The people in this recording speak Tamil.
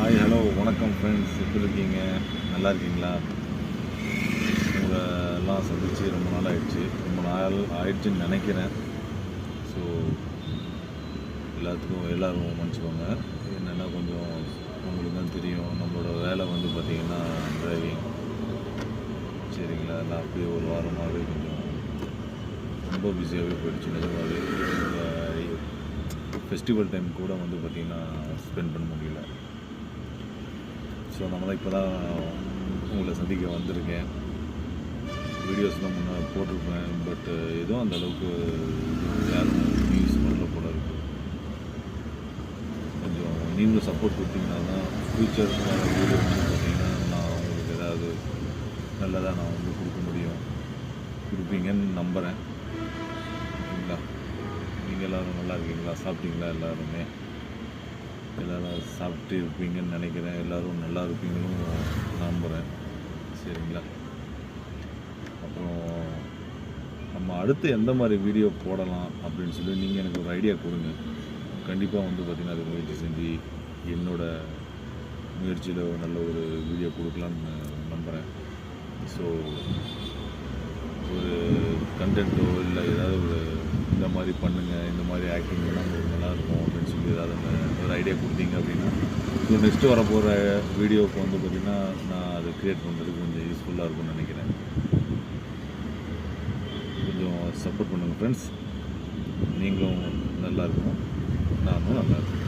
ஹாய் ஹலோ வணக்கம் ஃப்ரெண்ட்ஸ், எப்படி இருக்கீங்க? நல்லா இருக்கீங்களா? உங்களை எல்லாம் சந்தித்து ரொம்ப நாள் ஆயிடுச்சுன்னு நினைக்கிறேன். ஸோ எல்லோரும் மன்னிச்சுக்கோங்க. என்னென்னா கொஞ்சம் உங்களுக்கு தான் தெரியும், நம்மளோட வேலை வந்து பார்த்திங்கன்னா டிரைவிங். சரிங்களா? நான் அப்படியே ஒரு வாரமாகவே கொஞ்சம் ரொம்ப பிஸியாகவே போயிடுச்சு. நிஜமாகவே ஃபெஸ்டிவல் டைம் கூட வந்து பார்த்திங்கன்னா ஸ்பெண்ட் பண்ண முடியல. ஸோ அதனால் இப்போ தான் உங்களை சந்திக்க வந்திருக்கேன். வீடியோஸ்லாம் முன்னே போட்டிருப்பேன், பட் எதுவும் அந்தளவுக்கு யாரும் யூஸ் பண்ணல போல இருக்குது. கொஞ்சம் நீங்களும் சப்போர்ட் கொடுத்தீங்கன்னா தான் ஃப்யூச்சர் வீடியோ வந்து பார்த்திங்கன்னா நான் உங்களுக்கு ஏதாவது நல்லதாக நான் வந்து கொடுப்பீங்கன்னு நம்புகிறேன். ஓகேங்களா? நீங்கள் எல்லோரும் நல்லா இருக்கீங்களா? சாப்பிட்டீங்களா? எல்லோரும் சாப்பிட்டு இருப்பீங்கன்னு நினைக்கிறேன். எல்லோரும் நல்லா இருப்பீங்கன்னு நம்புகிறேன். சரிங்களா? அப்புறம் நம்ம அடுத்து எந்த மாதிரி வீடியோ போடலாம் அப்படின்னு சொல்லி நீங்கள் எனக்கு ஒரு ஐடியா கொடுங்க. கண்டிப்பாக வந்து பார்த்திங்கன்னா அது முயற்சி செஞ்சு என்னோடய முயற்சியில் நல்ல ஒரு வீடியோ கொடுக்கலான்னு நம்புகிறேன். ஸோ ஒரு கண்டென்ட்டோ இல்லை ஏதாவது இந்த மாதிரி பண்ணுங்கள், இந்த மாதிரி ஆக்டிங் பண்ணால் உங்களுக்கு நல்லாயிருக்கும் அப்படின்னு சொல்லி ஏதாவது ஒரு ஐடியா கொடுத்தீங்க அப்படின்னா இப்போ நெக்ஸ்ட்டு வரப்போகிற வீடியோவுக்கு வந்து பார்த்திங்கன்னா நான் அதை க்ரியேட் பண்ணுறதுக்கு கொஞ்சம் யூஸ்ஃபுல்லாக இருக்கும்னு நினைக்கிறேன். கொஞ்சம் சப்போர்ட் பண்ணுங்கள் ஃப்ரெண்ட்ஸ். நீங்களும் நல்லா இருக்கணும், நானும் நல்லா இருக்கணும்.